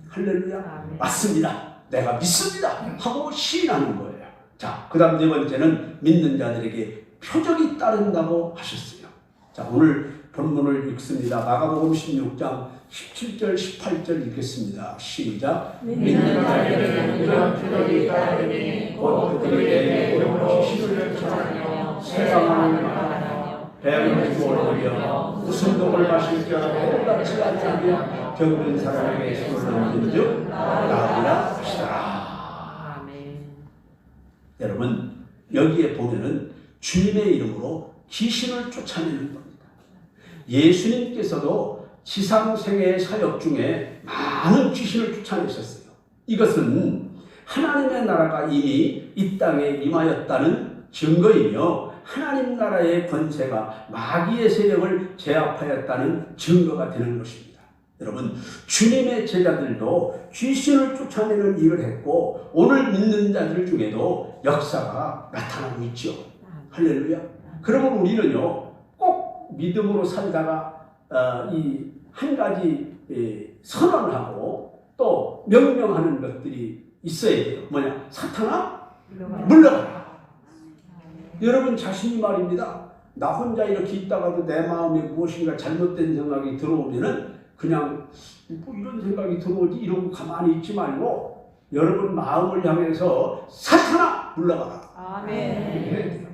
[SPEAKER 1] 할렐루야.
[SPEAKER 3] 아멘.
[SPEAKER 1] 맞습니다. 내가 믿습니다 하고 시인하는 거예요. 자, 그 다음 네 번째는 믿는 자들에게 표적이 따른다고 하셨어요. 자, 오늘 본문을 읽습니다. 마가복음 16장 17절 18절 읽겠습니다. 시작.
[SPEAKER 3] 믿는 자들에게는 이런 표적이 따르니 곧 그들에게 이름으로 기술을 전하며 새 방언을 말하며
[SPEAKER 1] 배움을 모르며 무슨 독을 마실 줄 해답지 않으며 병든 사람에게 손을 얹은 즉 나으리라 하시더라.
[SPEAKER 3] 아멘.
[SPEAKER 1] 여러분, 여기에 보면은 주님의 이름으로 귀신을 쫓아내는 겁니다. 예수님께서도 지상생애 사역 중에 많은 귀신을 쫓아내셨어요. 이것은 하나님의 나라가 이미 이 땅에 임하였다는 증거이며 하나님 나라의 권세가 마귀의 세력을 제압하였다는 증거가 되는 것입니다. 여러분, 주님의 제자들도 귀신을 쫓아내는 일을 했고 오늘 믿는 자들 중에도 역사가 나타나고 있죠. 할렐루야. 그러면 우리는요, 꼭 믿음으로 살다가 이 한 가지 선언하고 또 명령하는 것들이 있어야 돼요. 뭐냐? 사탄아, 물러가라. 여러분 자신이 말입니다. 나 혼자 이렇게 있다가도 내 마음에 무엇인가 잘못된 생각이 들어오면은 그냥 뭐 이런 생각이 들어오지 이러고 가만히 있지 말고 여러분 마음을 향해서 사탄아, 물러가라.
[SPEAKER 3] 아멘.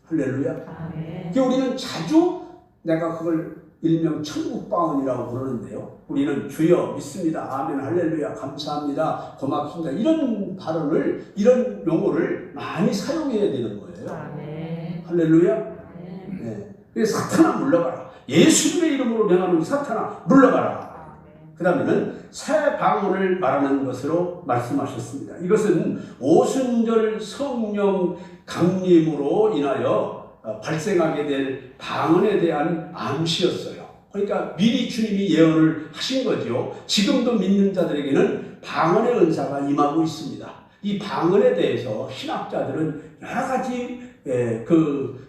[SPEAKER 1] 할렐루야.
[SPEAKER 3] 아멘.
[SPEAKER 1] 우리는 자주 내가 그걸 일명 천국방언이라고 부르는데요. 우리는 주여 믿습니다. 아멘, 할렐루야, 감사합니다, 고맙습니다. 이런 발언을, 이런 용어를 많이 사용해야 되는 거예요.
[SPEAKER 3] 아멘.
[SPEAKER 1] 할렐루야.
[SPEAKER 3] 아멘.
[SPEAKER 1] 네. 그래서 사탄아 물러가라. 예수님의 이름으로 명하는 사탄아 물러가라. 그 다음에는 새 방언을 말하는 것으로 말씀하셨습니다. 이것은 오순절 성령 강림으로 인하여 발생하게 될 방언에 대한 암시였어요. 그러니까 미리 주님이 예언을 하신 거죠. 지금도 믿는 자들에게는 방언의 은사가 임하고 있습니다. 이 방언에 대해서 신학자들은 여러 가지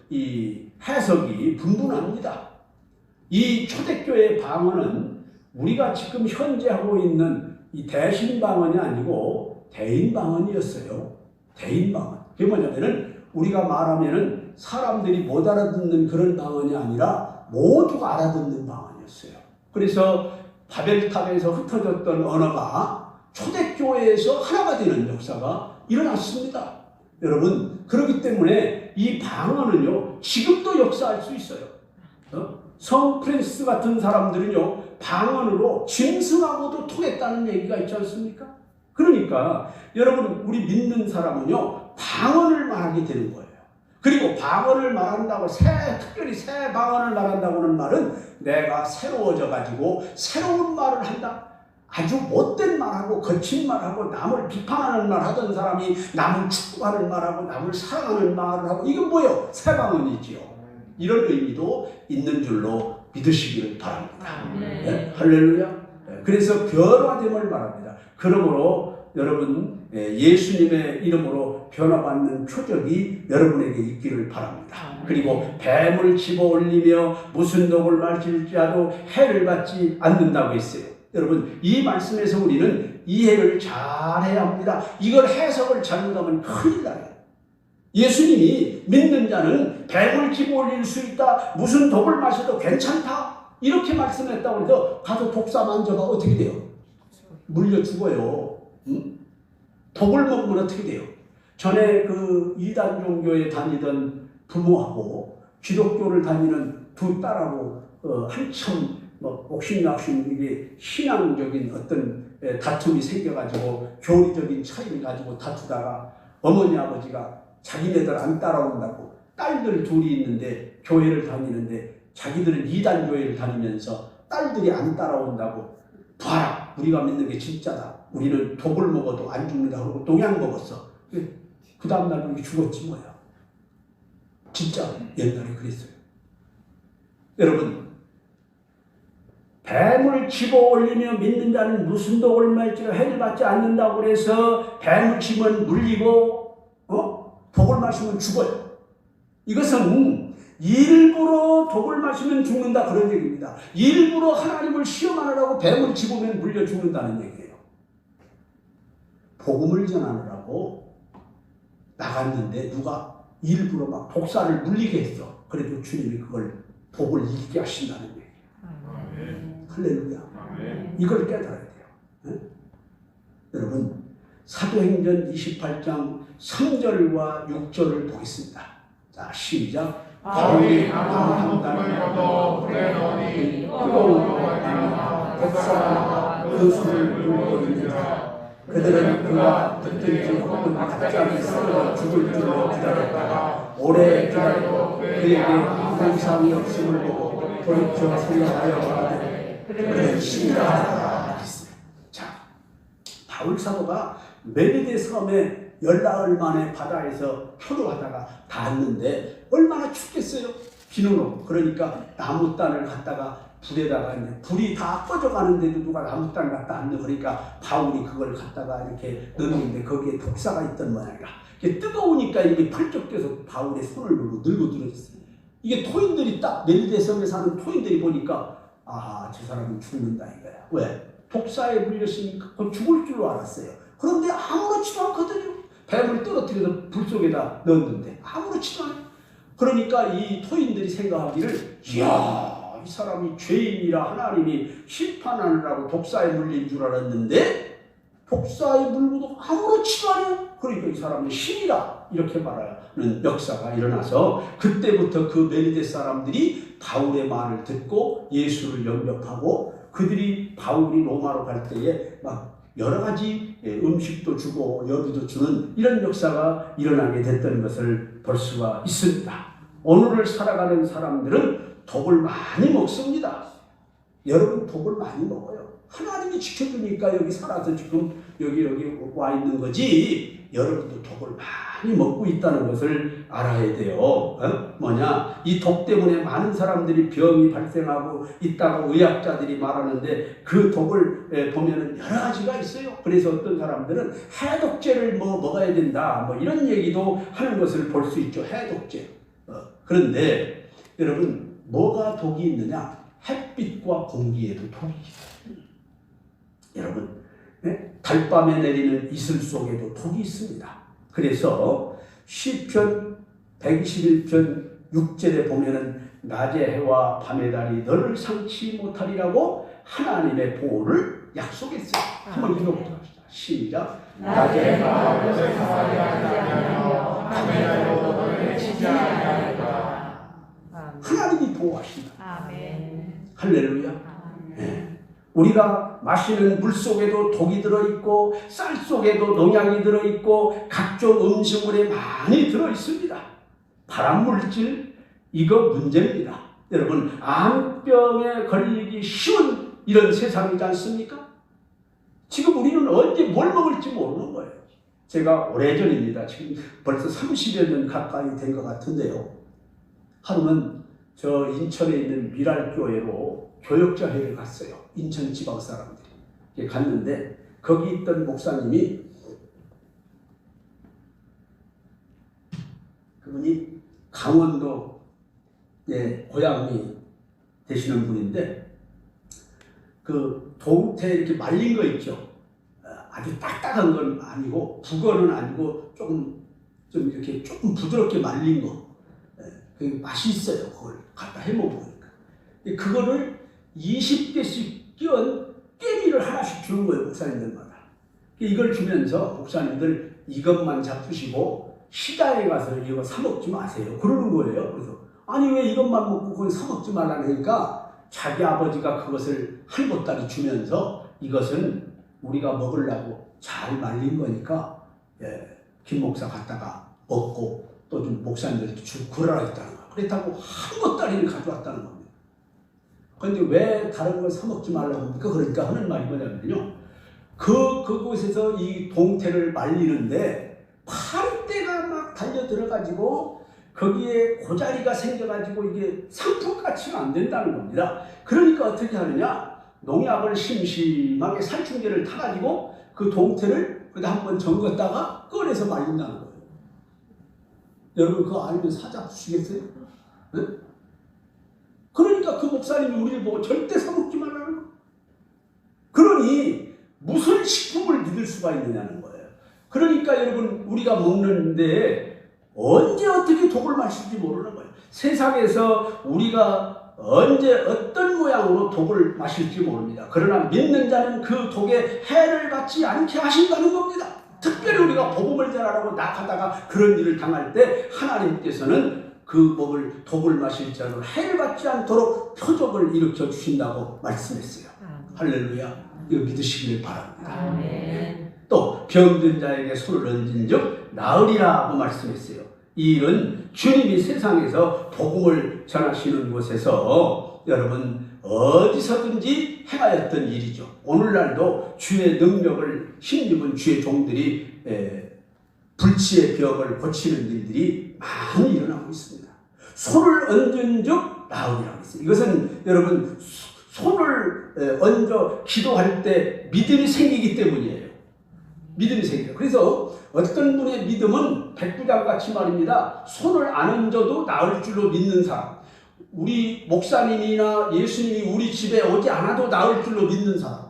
[SPEAKER 1] 이 해석이 분분합니다. 이 초대교회의 방언은 우리가 지금 현재 하고 있는 이 대신 방언이 아니고 대인 방언이었어요. 대인 방언. 그게 뭐냐면은 우리가 말하면은 사람들이 못 알아듣는 그런 방언이 아니라 모두가 알아듣는 방언이었어요. 그래서 바벨탑에서 흩어졌던 언어가 초대교회에서 하나가 되는 역사가 일어났습니다. 여러분, 그렇기 때문에 이 방언은요, 지금도 역사할 수 있어요. 성 프랜시스 같은 사람들은요, 방언으로 짐승하고도 통했다는 얘기가 있지 않습니까? 그러니까 여러분, 우리 믿는 사람은요, 방언을 말하게 되는 거예요. 그리고 방언을 말한다고, 특별히 새 방언을 말한다고는 말은 내가 새로워져 가지고 새로운 말을 한다. 아주 못된 말하고 거친 말하고 남을 비판하는 말 하던 사람이 남을 축복하는 말하고 남을 사랑하는 말을 하고, 이건 뭐예요? 새 방언이지요. 이런 의미도 있는 줄로 믿으시기를 바랍니다. 네? 할렐루야. 네. 그래서 변화됨을 말합니다. 그러므로 여러분, 예수님의 이름으로 변화받는 표적이 여러분에게 있기를 바랍니다. 그리고 뱀을 집어 올리며 무슨 독을 마실지라도 해를 받지 않는다고 했어요. 여러분, 이 말씀에서 우리는 이해를 잘해야 합니다. 이걸 해석을 잘못하면 큰일 나요. 예수님이 믿는 자는 뱀을 집어 올릴 수 있다, 무슨 독을 마셔도 괜찮다, 이렇게 말씀했다고 해서 가서 독사 만져가 어떻게 돼요? 물려 죽어요. 응? 독을 먹으면 어떻게 돼요? 전에 그 이단 종교에 다니던 부모하고 기독교를 다니는 두 딸하고 한참 옥신각신 이게 신앙적인 어떤 다툼이 생겨가지고 교리적인 차이를 가지고 다투다가 어머니 아버지가 자기네들 안 따라온다고, 딸들 둘이 있는데 교회를 다니는데 자기들은 이단 교회를 다니면서 딸들이 안 따라온다고, 봐라, 우리가 믿는 게 진짜다, 우리는 독을 먹어도 안 죽는다 그러고 농약 먹었어. 그 다음날 그렇게 죽었지 뭐야. 진짜 옛날에 그랬어요. 여러분, 뱀을 집어 올리며 믿는 자는 무슨 독을 마실지라도 해를 받지 않는다고 해서 뱀을 치면 물리고 독을 마시면 죽어요. 이것은 일부러 독을 마시면 죽는다 그런 얘기입니다. 일부러 하나님을 시험하느라고 뱀을 집으면 물려 죽는다는 얘기예요. 복음을 전하느라고 나갔는데 누가 일부러 막 독사를 물리게 했어. 그래도 주님이 그걸 복을 이기게 하신다는 얘기예요. 할렐루야. 이걸 깨달아야 돼요. 네? 여러분, 사도행전 28장 3절과 6절을 보겠습니다. 자, 시작.
[SPEAKER 4] 바울이 한 땀을 걷어 불에 넣으니 뜨거운 불이 독사가 그 손을 물고들이라. 그들은 그가 듣든지 혹은 갑자기 쓰러져 죽을 줄로 기다렸다가 오래 기다리고 그에게 아무 이상이 없음을 보고 돌이켜 생각하여 가되 그는 신뢰하라. 자, 바울 사도가 멜리데 섬에 열나흘 만에 바다에서 표류하다가 닿았는데 얼마나 춥겠어요. 비는 오고. 그러니까 나무단을 갖다가 불에다가 이제 불이 다 꺼져가는데도 누가 나무단 갖다 안 넣어. 그러니까 바울이 그걸 갖다가 이렇게 넣는데 거기에 독사가 있던 모양이라. 이게 뜨거우니까 이게 펄쩍 뛰어서 바울의 손을 물고 늘고들어졌어요. 이게 토인들이 딱 멜리데 섬에 사는 토인들이 보니까 아하, 저 사람은 죽는다 이거야. 왜? 독사에 물렸으니까 죽을 줄로 알았어요. 그런데 아무렇지도 않거든요. 뱀을 떨어뜨려서 불 속에다 넣었는데 아무렇지도 않아요. 그러니까 이 토인들이 생각하기를, 이야, 이 사람이 죄인이라 하나님이 심판하느라고 독사에 물린 줄 알았는데 독사에 물고도 아무렇지도 않아요. 그러니까 이 사람은 신이라 이렇게 말하는 역사가 일어나서 그때부터 그 멜리데 사람들이 바울의 말을 듣고 예수를 영접하고, 그들이 바울이 로마로 갈 때에 막 여러 가지 음식도 주고 여비도 주는 이런 역사가 일어나게 됐던 것을 볼 수가 있습니다. 오늘을 살아가는 사람들은 독을 많이 먹습니다.
[SPEAKER 1] 여러분 독을 많이 먹어요. 하나님이 지켜주니까 여기 살아서 지금 여기 와 있는 거지. 여러분도 독을 많이 먹고 있다는 것을 알아야 돼요. 뭐냐? 이 독 때문에 많은 사람들이 병이 발생하고 있다고 의학자들이 말하는데 그 독을 보면은 여러 가지가 있어요. 그래서 어떤 사람들은 해독제를 먹어야 된다. 이런 얘기도 하는 것을 볼 수 있죠. 해독제. 그런데 여러분 뭐가 독이 있느냐? 햇빛과 공기에도 독이 있어요. 여러분 달밤에 내리는 이슬 속에도 독이 있습니다. 그래서 시편 121편 6절에 보면은 낮의 해와 밤의 달이 너를 상치 못하리라고 하나님의 보호를 약속했어요. 한번 읽어보도록 합시다. 시작.
[SPEAKER 3] 낮의 해와 너를 상하게 하지 아니하며 밤의 달도 너를 해치지 아니하리라.
[SPEAKER 1] 하나님이 보호하신다.
[SPEAKER 3] 아멘.
[SPEAKER 1] 할렐루야. 네. 우리가 마시는 물 속에도 독이 들어있고 쌀 속에도 농약이 들어있고 각종 음식물에 많이 들어있습니다. 발암물질 이거 문제입니다. 여러분 암병에 걸리기 쉬운 이런 세상이지 않습니까? 지금 우리는 언제 뭘 먹을지 모르는 거예요. 제가 오래전입니다. 지금 벌써 30여 년 가까이 된 것 같은데요. 하루는 저 인천에 있는 미랄교회로 교역자회를 갔어요. 인천 지방 사람들이 갔는데 거기 있던 목사님이 그분이 강원도 고향이 되시는 분인데 그 동태 이렇게 말린 거 있죠. 아주 딱딱한 건 아니고 북어는 아니고 좀 이렇게 조금 부드럽게 말린 거. 그게 맛있어요. 그걸 갖다 해 먹으니까. 그거를 20개씩 끼얹은 깨미를 하나씩 주는 거예요. 목사님들마다. 이걸 주면서 목사님들 이것만 잡수시고 시장에 가서 이거 사 먹지 마세요. 그러는 거예요. 그래서 아니 왜 이것만 먹고 그건 사 먹지 말라니까 자기 아버지가 그것을 한 보따리 주면서 이것은 우리가 먹으려고 잘 말린 거니까 김 목사 갖다가 먹고 또 좀 목사님들한테 주고 그러라 했다는 거예요. 그렇다고 한 보따리를 가져왔다는 겁니다. 그런데 왜 다른 걸 사 먹지 말라고 합니까? 그러니까 하는 말이 뭐냐면요. 그곳에서 이 동태를 말리는데 파리떼가 막 달려 들어가지고 거기에 고자리가 생겨가지고 이게 상품가치가 안 된다는 겁니다. 그러니까 어떻게 하느냐? 농약을 심심하게 살충제를 타가지고 그 동태를 그다 한번 잠갔다가 꺼내서 말린다는 거예요. 여러분 그거 알면 사잡수시겠어요? 네? 그러니까 그 목사님이 우리를 보고 절대 사먹지 말라는 거예요. 그러니 무슨 식품을 믿을 수가 있느냐는 거예요. 그러니까 여러분 우리가 먹는데 언제 어떻게 독을 마실지 모르는 거예요. 세상에서 우리가 언제 어떤 모양으로 독을 마실지 모릅니다. 그러나 믿는 자는 그 독에 해를 받지 않게 하신다는 겁니다. 특별히 우리가 복음을 전하라고 나가다가 그런 일을 당할 때 하나님께서는 그 독을 마실 자로 해를 받지 않도록 표적을 일으켜 주신다고 말씀했어요. 할렐루야. 이거 믿으시길 바랍니다.
[SPEAKER 3] 아멘.
[SPEAKER 1] 또 병든 자에게 손을 얹은 즉 나으리라고 말씀했어요. 이 일은 주님이 세상에서 복음을 전하시는 곳에서 여러분 어디서든지 행하였던 일이죠. 오늘날도 주의 능력을 힘입은 주의 종들이 불치의 벽을 고치는 일들이 많이 일어나고 있습니다. 손을 얹은 즉 나으리라고 했어요. 이것은 여러분 손을 얹어 기도할 때 믿음이 생기기 때문이에요. 믿음이 생겨요. 그래서 어떤 분의 믿음은 백부장같이 말입니다. 손을 안 얹어도 나을 줄로 믿는 사람. 우리 목사님이나 예수님이 우리 집에 오지 않아도 나을 줄로 믿는 사람.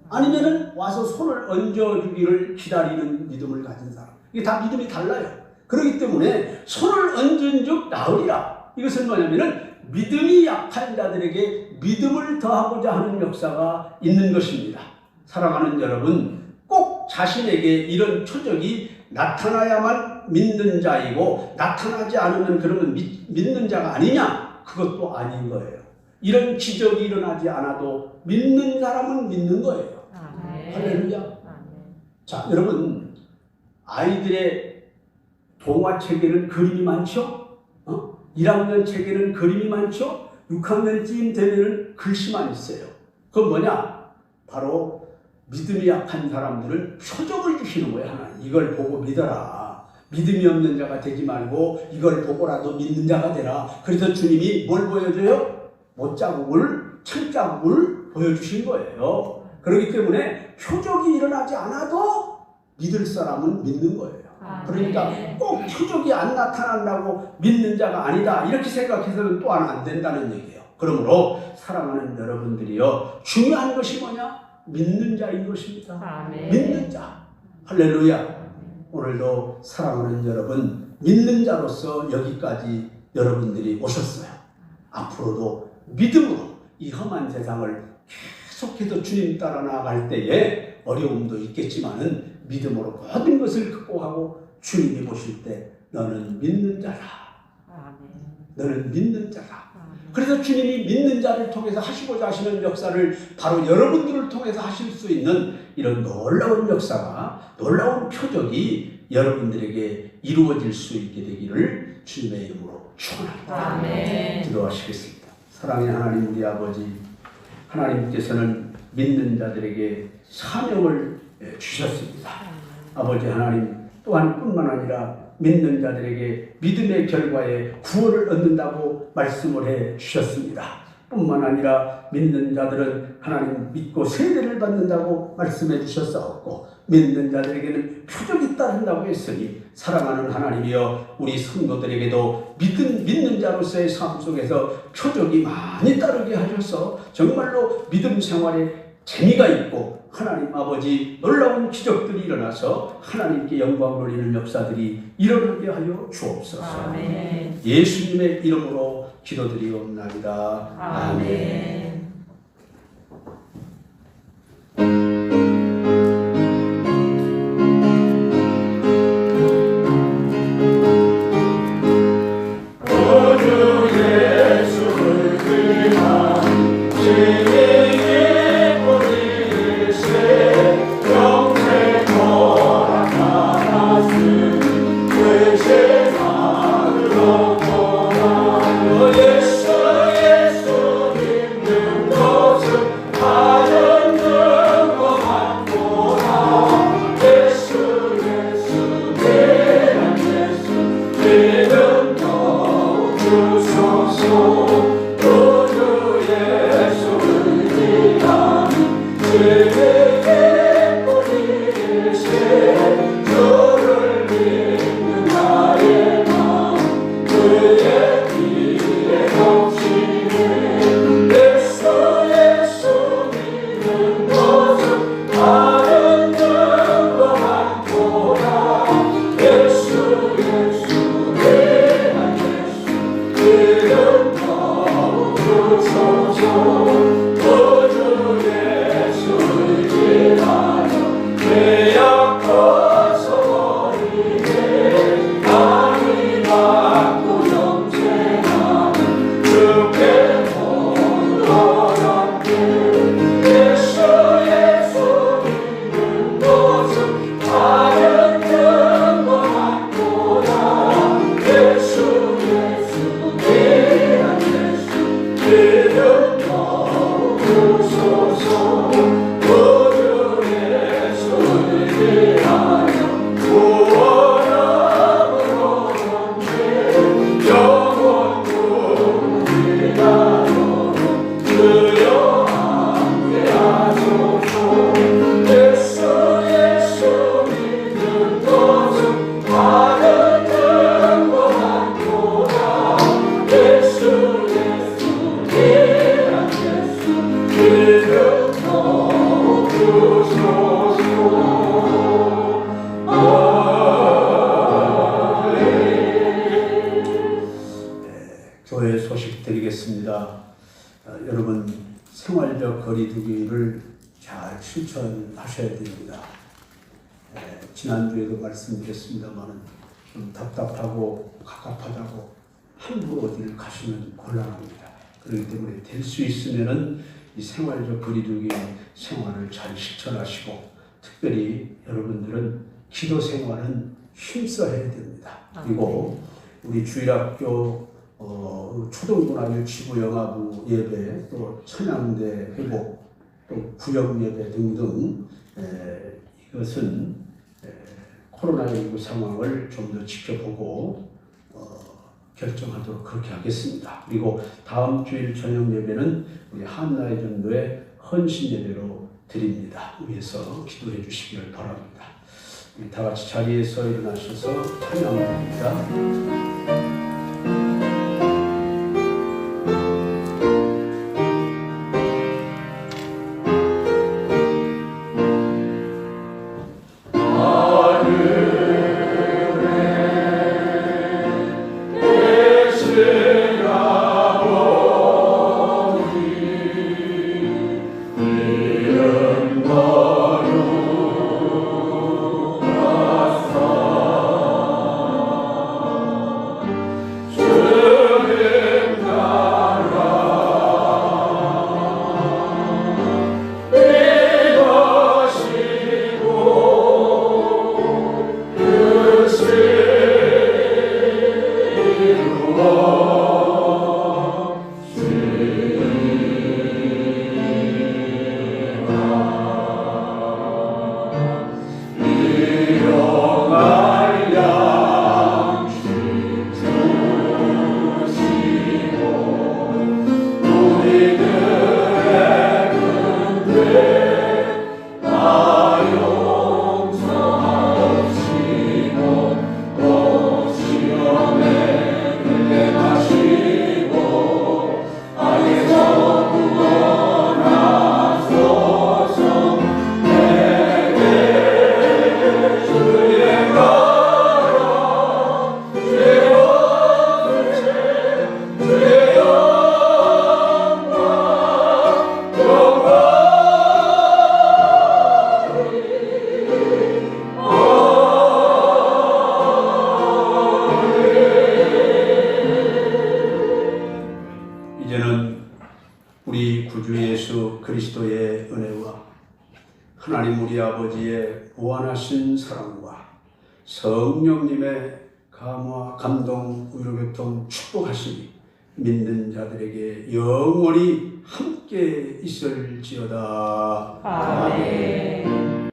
[SPEAKER 1] 아니면은 와서 손을 얹어주기를 기다리는 믿음을 가진 사람. 이게 다 믿음이 달라요. 그렇기 때문에 손을 얹은 즉 나으리라. 이것은 뭐냐면은 믿음이 약한 자들에게 믿음을 더하고자 하는 역사가 있는 것입니다. 사랑하는 여러분, 꼭 자신에게 이런 표적이 나타나야만 믿는 자이고 나타나지 않으면 그러면 믿는 자가 아니냐? 그것도 아닌 거예요. 이런 기적이 일어나지 않아도 믿는 사람은 믿는 거예요. 할렐루야. 자, 여러분 아이들의 동화책에는 그림이 많죠? 1학년 책에는 그림이 많죠? 6학년쯤 되면 글씨만 있어요. 그건 뭐냐? 바로 믿음이 약한 사람들은 표적을 주시는 거예요. 하나님. 이걸 보고 믿어라. 믿음이 없는 자가 되지 말고 이걸 보고라도 믿는 자가 되라. 그래서 주님이 뭘 보여줘요? 못자국을, 철자국을 보여주신 거예요. 그렇기 때문에 표적이 일어나지 않아도 믿을 사람은 믿는 거예요. 그러니까 꼭 표적이 안 나타난다고 믿는 자가 아니다 이렇게 생각해서는 또한 안 된다는 얘기예요. 그러므로 사랑하는 여러분들이요, 중요한 것이 뭐냐? 믿는 자인 것입니다.
[SPEAKER 3] 아멘.
[SPEAKER 1] 믿는 자. 할렐루야. 오늘도 사랑하는 여러분, 믿는 자로서 여기까지 여러분들이 오셨어요. 앞으로도 믿음으로 이 험한 세상을 계속해서 주님 따라 나아갈 때에 어려움도 있겠지만은 믿음으로 모든 것을 극복하고 주님이 보실 때 너는 믿는 자라. 너는 믿는 자라. 그래서 주님이 믿는 자를 통해서 하시고자 하시는 역사를 바로 여러분들을 통해서 하실 수 있는 이런 놀라운 역사가, 놀라운 표적이 여러분들에게 이루어질 수 있게 되기를 주님의 이름으로 축원합니다.
[SPEAKER 3] 아멘.
[SPEAKER 1] 기도하시겠습니다. 사랑의 하나님 우리 아버지, 하나님께서는 믿는 자들에게 사명을 주셨습니다. 아버지 하나님 또한 뿐만 아니라 믿는 자들에게 믿음의 결과에 구원을 얻는다고 말씀을 해 주셨습니다. 뿐만 아니라 믿는 자들은 하나님 믿고 세례를 받는다고 말씀해 주셨사옵고 믿는 자들에게는 표적이 따른다고 했으니 사랑하는 하나님이여 우리 성도들에게도 믿는 자로서의 삶 속에서 표적이 많이 따르게 하셔서 정말로 믿음 생활에 재미가 있고 하나님 아버지 놀라운 기적들이 일어나서 하나님께 영광 돌리는 역사들이 일어나게 하여 주옵소서.
[SPEAKER 3] 아멘.
[SPEAKER 1] 예수님의 이름으로 기도드리옵나이다.
[SPEAKER 3] 아멘.
[SPEAKER 1] 교회 소식 드리겠습니다. 여러분 생활적 거리두기를 잘 실천하셔야 됩니다. 지난주에도 말씀드렸습니다만 좀 답답하고 갑갑하다고 함부로 어디를 가시면 곤란합니다. 그렇기 때문에 될 수 있으면은 이 생활적 거리두기 생활을 잘 실천하시고 특별히 여러분들은 기도 생활은 힘써 해야 됩니다. 그리고 우리 주일학교 초등문화유치부 영화부 예배, 또 찬양대 회복, 또 구역 예배 등등 이것은 코로나19 상황을 좀 더 지켜보고 결정하도록 그렇게 하겠습니다. 그리고 다음 주일 저녁 예배는 우리 한나의 전도의 헌신 예배로 드립니다. 위해서 기도해 주시길 바랍니다. 우리 다 같이 자리에서 일어나셔서 찬양합니다. 우리 구주 예수 그리스도의 은혜와 하나님 우리 아버지의 무한하신 사랑과 성령님의 감화, 감동, 위로교통, 축복하심이 믿는 자들에게 영원히 함께 있을지어다.
[SPEAKER 3] 아멘.